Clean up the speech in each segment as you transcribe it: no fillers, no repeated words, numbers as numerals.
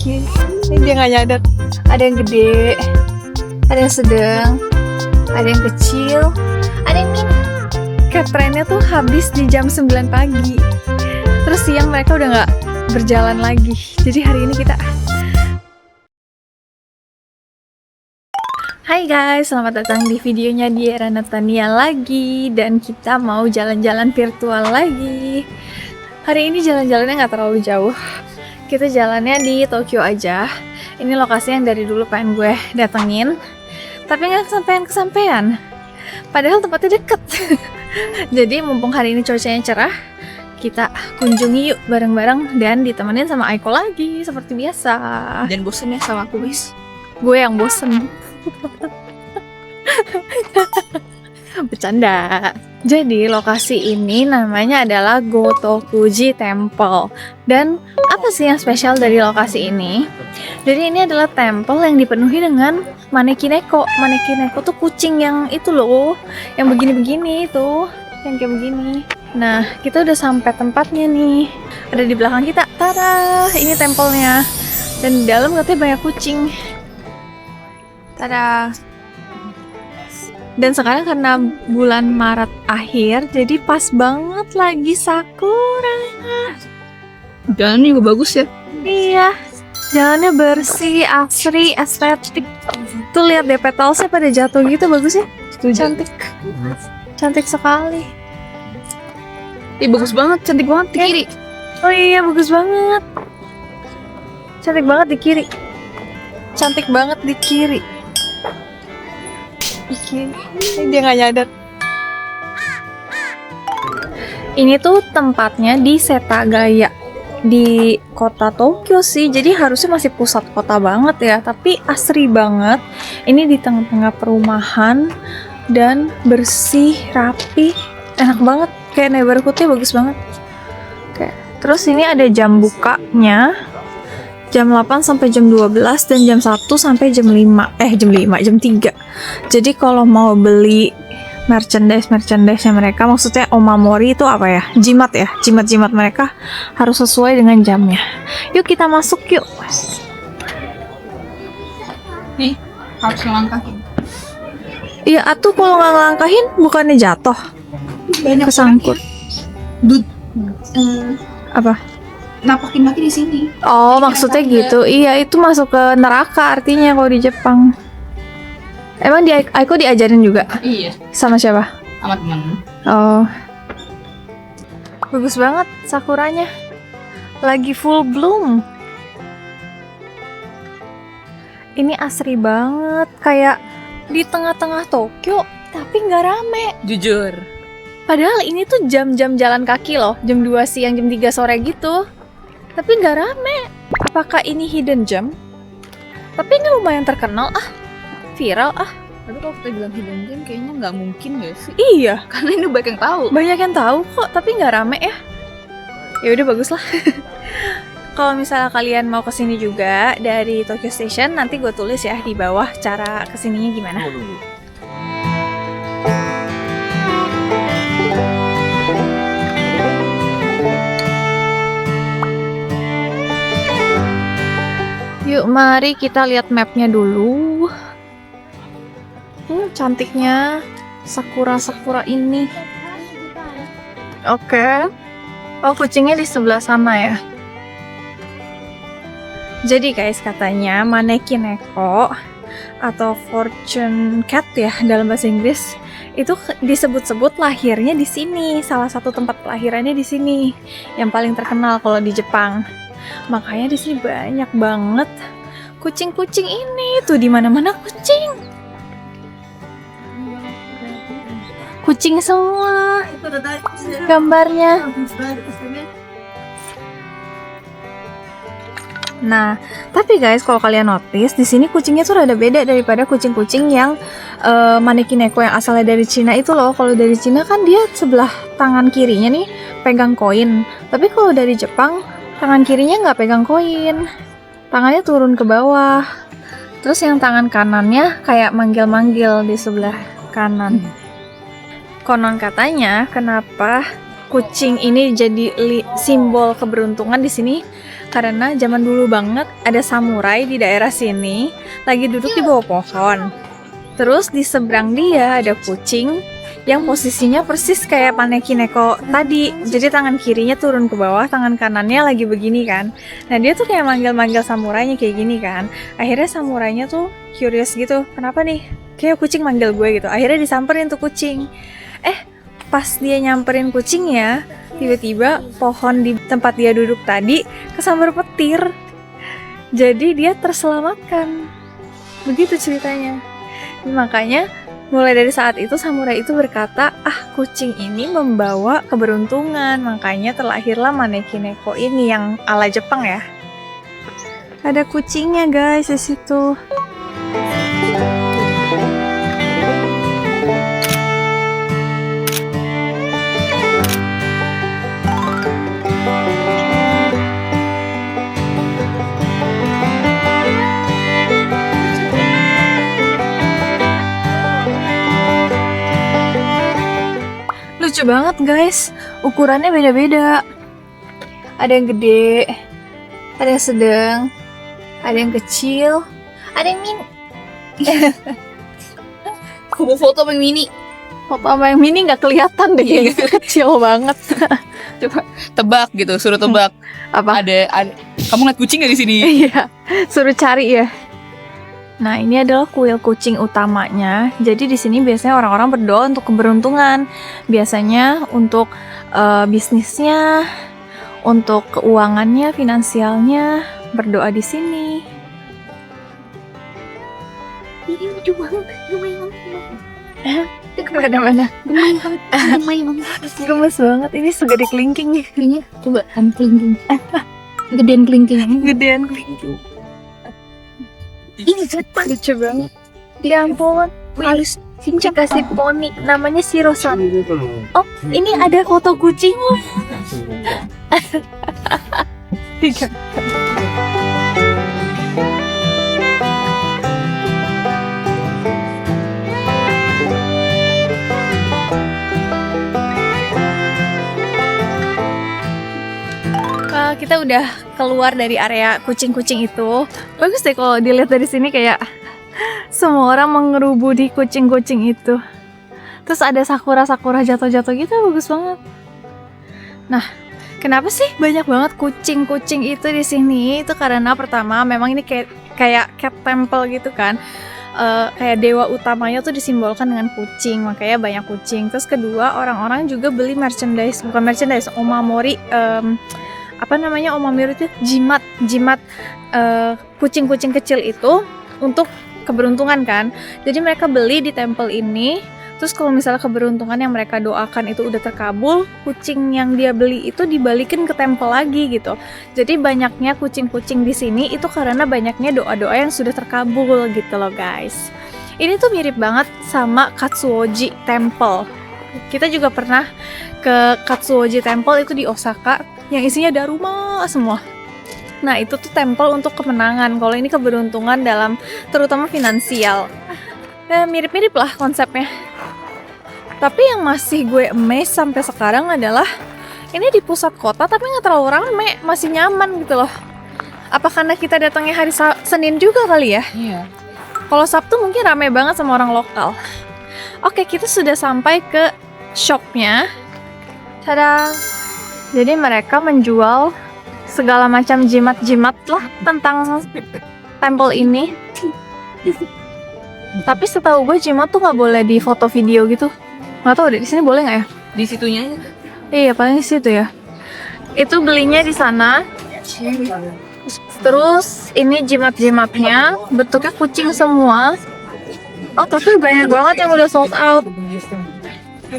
kiri. Ini dia nggak nyadar. Ada yang gede, ada yang sedang, ada yang kecil, ada yang mini. Kayak trennya tuh habis di jam 9 pagi. Terus siang mereka udah nggak berjalan lagi. Jadi hari ini kita Hai guys, selamat datang di videonya Diera Natania lagi. Dan kita mau jalan-jalan virtual lagi. Hari ini jalan-jalannya nggak terlalu jauh. Kita jalannya di Tokyo aja. Ini lokasi yang dari dulu pengen gue datengin, tapi nggak kesampean. Padahal tempatnya deket. Jadi mumpung hari ini cuacanya cerah, kita kunjungi yuk bareng-bareng. Dan ditemenin sama Aiko lagi, seperti biasa. Dan bosen ya sama aku guys. Gue yang bosen. Bercanda. Jadi lokasi ini namanya adalah Gotokuji Temple. Dan apa sih yang spesial dari lokasi ini? Jadi ini adalah temple yang dipenuhi dengan maneki neko. Maneki neko tuh kucing yang itu loh, yang begini-begini tuh, yang kayak begini. Nah, kita udah sampai tempatnya nih. Ada di belakang kita. Tada, ini tempelnya. Dan di dalam katanya banyak kucing. Tada. Dan sekarang karena bulan Maret akhir, jadi pas banget lagi sakura. Jalannya juga bagus ya. Iya, jalannya bersih, asri, estetik. Tuh lihat deh, petalsnya pada jatuh gitu, bagus ya. Cantik, cantik sekali. Ih, bagus banget, cantik banget di kiri. Oh iya, bagus banget. Cantik banget di kiri. Cantik banget di kiri. Dia nggak nyadar. Ini tuh tempatnya di Setagaya, di kota Tokyo sih. Jadi harusnya masih pusat kota banget ya, tapi asri banget. Ini di tengah-tengah perumahan dan bersih, rapi, enak banget. Kayak neighborhoodnya bagus banget. Oke. Terus ini ada jam bukanya. Jam 8 sampai jam 12 dan jam 1 sampai jam 3. Jadi kalau mau beli merchandise-nya mereka, maksudnya omamori itu apa ya? Jimat ya? Jimat-jimat mereka harus sesuai dengan jamnya. Yuk kita masuk yuk. Nih, harus ngelangkahin. Iya, atuh kalau nggak ngelangkahin bukannya jatuh. Banyak kesangkut. Apa? Napakin lagi di sini. Oh, maksudnya gitu. Iya, itu masuk ke neraka artinya kalau di Jepang. Emang di Aiko diajarin juga? Iya. Sama siapa? Sama temen. Oh. Bagus banget sakuranya. Lagi full bloom. Ini asri banget, kayak di tengah-tengah Tokyo, tapi nggak rame. Jujur. Padahal ini tuh jam-jam jalan kaki loh, jam 2 siang, jam 3 sore gitu. Tapi nggak rame. Apakah ini hidden gem? Tapi ini lumayan terkenal viral Tapi kalau kita bilang hidden gem kayaknya nggak mungkin gak sih? Iya, Karena ini banyak yang tahu. banyak yang tahu kok, tapi nggak rame ya. Ya udah bagus lah. Kalau misalnya kalian mau kesini juga dari Tokyo Station, nanti gue tulis ya di bawah cara kesininya gimana. Yuk, mari kita lihat mapnya dulu. Cantiknya sakura ini. Oke. Oh, kucingnya di sebelah sana ya. Jadi guys, katanya maneki neko atau fortune cat ya dalam bahasa Inggris itu disebut-sebut lahirnya di sini. Salah satu tempat kelahirannya di sini, yang paling terkenal kalau di Jepang. Makanya di sini banyak banget kucing-kucing ini. Tuh di mana-mana kucing. Kucing semua. Gambarnya. Nah, tapi guys, kalau kalian notice di sini kucingnya tuh rada beda daripada kucing-kucing yang maneki neko yang asalnya dari Cina itu loh. Kalau dari Cina kan dia sebelah tangan kirinya nih pegang koin. Tapi kalau dari Jepang tangan kirinya nggak pegang koin, tangannya turun ke bawah. Terus yang tangan kanannya kayak manggil-manggil di sebelah kanan. Konon katanya kenapa kucing ini jadi simbol keberuntungan di sini Karena zaman dulu banget ada samurai di daerah sini lagi duduk di bawah pohon. Terus di seberang dia ada kucing yang posisinya persis kayak Manekineko tadi. Jadi tangan kirinya turun ke bawah, tangan kanannya lagi begini kan. Nah dia tuh kayak manggil-manggil samurainya kayak gini kan. Akhirnya samurainya tuh curious gitu, kenapa nih? Kayak kucing manggil gue gitu. Akhirnya disamperin tuh kucing. Pas dia nyamperin kucingnya, tiba-tiba pohon di tempat dia duduk tadi kesambar petir. Jadi dia terselamatkan. Begitu ceritanya. Makanya mulai dari saat itu samurai itu berkata, kucing ini membawa keberuntungan. Makanya terlahirlah Manekineko ini yang ala Jepang ya. Ada kucingnya guys di situ. Lucu banget guys, ukurannya beda-beda. Ada yang gede, ada yang sedang, ada yang kecil, ada yang mini. Aku mau foto sama yang mini. Foto sama yang mini nggak kelihatan deh, kayaknya kecil banget. Coba tebak gitu, suruh tebak. Apa? Ada. Kamu ngeliat kucing gak di sini? Iya, suruh cari ya. Nah, ini adalah kuil kucing utamanya. Jadi di sini biasanya orang-orang berdoa untuk keberuntungan. Biasanya untuk bisnisnya, untuk keuangannya, finansialnya, berdoa di sini. Ini lucu banget, lumayan. Kemana-mana. Gemes banget. Ini segede kelingking nih. Kayaknya coba kelingking. Gedean kelingking. Gedean kelingking. Ini cepat. Lucu banget. Ya ampun. Halus. Dikasih poni. Namanya Shiro-san. Oh, ini ada foto kucing. Tiga. Kita udah keluar dari area kucing-kucing itu. Bagus deh kalau dilihat dari sini, kayak semua orang mengerubu di kucing-kucing itu. Terus ada sakura-sakura jatuh-jatuh gitu, bagus banget. Nah, kenapa sih banyak banget kucing-kucing itu di sini? Itu karena pertama memang ini kayak cat temple gitu kan. Kayak dewa utamanya tuh disimbolkan dengan kucing, makanya banyak kucing. Terus kedua, orang-orang juga beli merchandise, bukan merchandise, omamori, omamori itu jimat kucing-kucing kecil itu untuk keberuntungan kan. Jadi mereka beli di temple ini. Terus kalau misalnya keberuntungan yang mereka doakan itu udah terkabul, kucing yang dia beli itu dibalikin ke temple lagi gitu. Jadi banyaknya kucing-kucing di sini itu karena banyaknya doa-doa yang sudah terkabul gitu loh guys. Ini tuh mirip banget sama Katsuoji Temple. Kita juga pernah ke Katsuoji Temple itu di Osaka, yang isinya daruma semua. Nah itu tuh temple untuk kemenangan. Kalau ini keberuntungan dalam terutama finansial. Mirip-mirip lah konsepnya. Tapi yang masih gue amazed sampai sekarang adalah ini di pusat kota tapi nggak terlalu rame, masih nyaman gitu loh. Apa karena kita datangnya hari Senin juga kali ya? Iya. Kalau Sabtu mungkin rame banget sama orang lokal. Oke, kita sudah sampai ke shopnya. Tada! Jadi mereka menjual segala macam jimat-jimat lah tentang temple ini. Tapi setahu gue jimat tuh nggak boleh di foto video gitu. Nggak tahu deh, di sini boleh nggak ya? Di situnya aja. Iya, paling di situ ya. Itu belinya di sana. Terus ini jimat-jimatnya bentuknya kucing semua. Oh, tapi banyak banget yang udah sold out.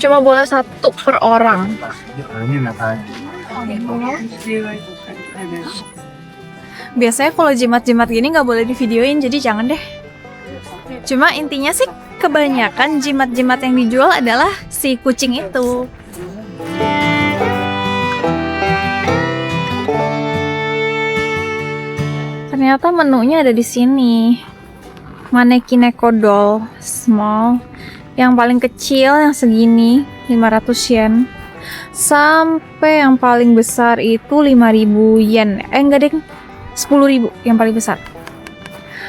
Cuma boleh 1 per orang. Biasanya kalau jimat-jimat gini nggak boleh divideoin, jadi jangan deh. Cuma intinya sih kebanyakan jimat-jimat yang dijual adalah si kucing itu. Ternyata menunya ada di sini. Manekineko doll small. Yang paling kecil yang segini 500 yen. sampai yang paling besar itu 5.000 yen. Enggak deh, 10.000 yang paling besar.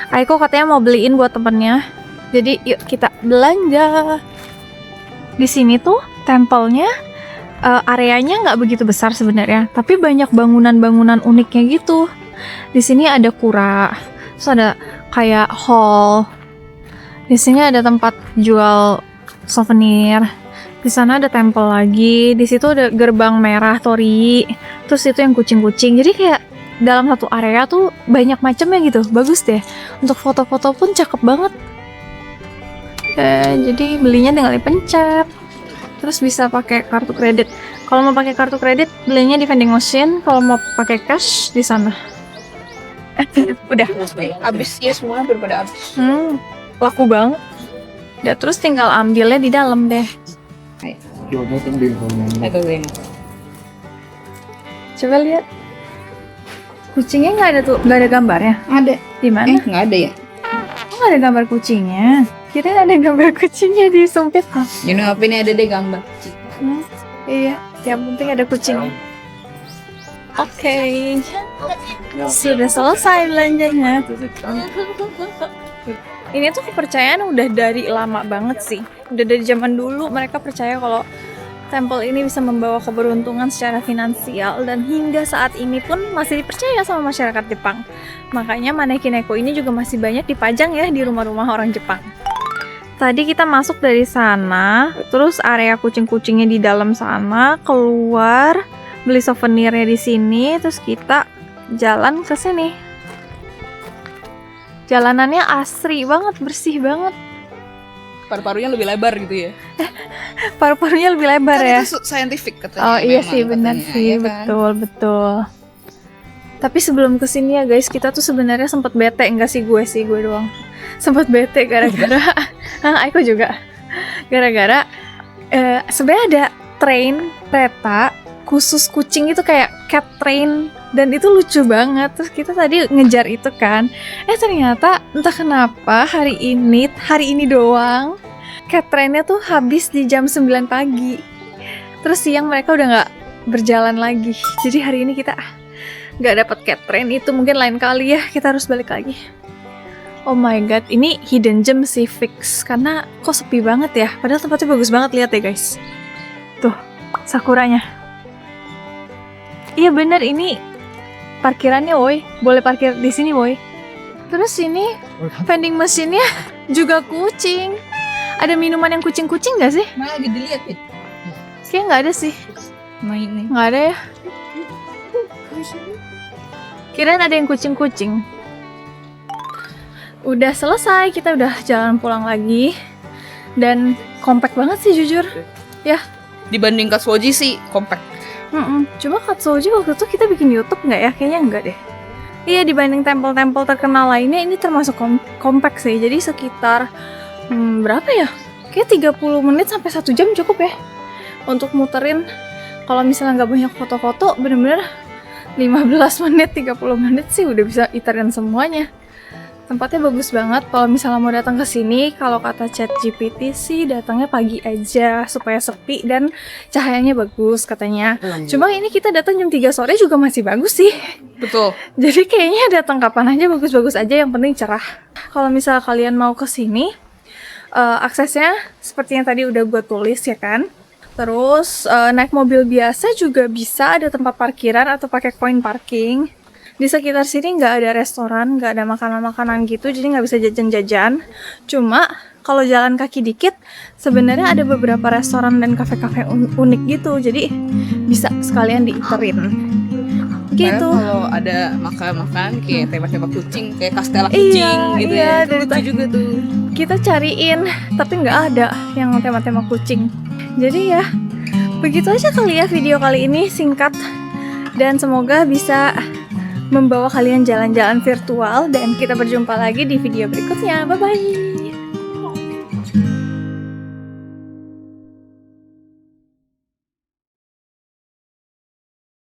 Aiko katanya mau beliin buat temennya. Jadi yuk kita belanja. Di sini tuh tempelnya areanya nggak begitu besar sebenarnya, tapi banyak bangunan-bangunan uniknya gitu. Di sini ada kura, terus ada kayak hall. Di sini ada tempat jual souvenir. Di sana ada tempel lagi. Di situ ada gerbang merah Torii. Terus itu yang kucing-kucing. Jadi kayak dalam satu area tuh banyak macamnya gitu. Bagus deh. Untuk foto-foto pun cakep banget. Jadi belinya tinggal dipencet. Terus bisa pakai kartu kredit. Kalau mau pakai kartu kredit belinya di vending machine. Kalau mau pakai cash di sana. Udah. Abis ya, semua hampir pada abis. Laku banget. Udah, terus tinggal ambilnya di dalam deh. Coba lihat. Kucingnya nggak ada tuh, nggak ada gambarnya. Ada. Di mana? Nggak ada ya? Kok nggak ada gambar kucingnya? Kira ada gambar kucingnya di sumpit. Ini HP ini ada deh gambar. Iya, yang penting ada kucingnya. Oke. Sudah selesai belanjanya. Ini tuh kepercayaan udah dari lama banget sih. Udah dari zaman dulu mereka percaya kalau tempel ini bisa membawa keberuntungan secara finansial, dan hingga saat ini pun masih dipercaya sama masyarakat Jepang. Makanya manekin Eko ini juga masih banyak dipajang ya di rumah-rumah orang Jepang. Tadi kita masuk dari sana, terus area kucing-kucingnya di dalam sana, keluar, beli souvenirnya di sini, terus kita jalan ke sini. Jalanannya asri banget, bersih banget. Paru-parunya lebih lebar gitu ya. Paru-parunya lebih lebar Kan ya. itu scientific katanya. Oh iya memang sih, benar katanya, sih, ya kan? betul. Tapi sebelum kesini ya guys, kita tuh sebenarnya sempat bete, enggak sih gue doang. Sempat bete gara-gara, Aiko juga. Gara-gara sebenarnya ada train kereta khusus kucing itu kayak cat train, dan itu lucu banget. Terus kita tadi ngejar itu kan, ternyata entah kenapa hari ini doang cat trainnya tuh habis di jam 9 pagi. Terus siang mereka udah nggak berjalan lagi. Jadi hari ini kita nggak dapat cat train itu, mungkin lain kali ya kita harus balik lagi. Oh my god, ini hidden gem sih fix, karena kok sepi banget ya. Padahal tempatnya bagus banget, lihat ya guys. Tuh, sakuranya. Iya bener, ini parkirannya woi, boleh parkir di sini woi. Terus ini vending mesinnya juga kucing. Ada minuman yang kucing-kucing nggak sih? Mana lagi dilihat ya? Kayaknya nggak ada sih. Main nih. Nggak ada ya. Kirain ada yang kucing-kucing. Udah selesai, kita udah jalan pulang lagi. Dan compact banget sih jujur. Ya. Dibanding Katsuoji sih compact. Cuma Katsuoji waktu itu kita bikin YouTube nggak ya? Kayaknya enggak deh. Iya, dibanding tempel-tempel terkenal lainnya ini termasuk compact sih. Jadi sekitar berapa ya? Kayak 30 menit sampai 1 jam cukup ya untuk muterin. Kalau misalnya nggak banyak foto-foto, bener-bener 15 menit, 30 menit sih udah bisa iterin semuanya. Tempatnya bagus banget. Kalau misalnya mau datang ke sini, kalau kata ChatGPT sih datangnya pagi aja supaya sepi dan cahayanya bagus katanya. Cuma ini kita datang jam 3 sore juga masih bagus sih. Betul. Jadi kayaknya datang kapan aja bagus-bagus aja, yang penting cerah. Kalau misalnya kalian mau ke sini, aksesnya seperti yang tadi udah gue tulis ya kan. Terus naik mobil biasa juga bisa, ada tempat parkiran atau pakai koin parking. Di sekitar sini nggak ada restoran, nggak ada makanan-makanan gitu, jadi nggak bisa jajan-jajan. Cuma kalau jalan kaki dikit, sebenarnya ada beberapa restoran dan kafe-kafe unik gitu, jadi bisa sekalian diiterin. Gitu. Kalau ada makan-makan kayak tembak-tembak kucing, kayak kastela kucing gitu iya, ya. dari Lucu juga tuh. Kita cariin, tapi nggak ada yang tema-tema kucing. Jadi ya, begitu aja kali ya video kali ini, singkat. Dan semoga bisa membawa kalian jalan-jalan virtual. Dan kita berjumpa lagi di video berikutnya. Bye-bye!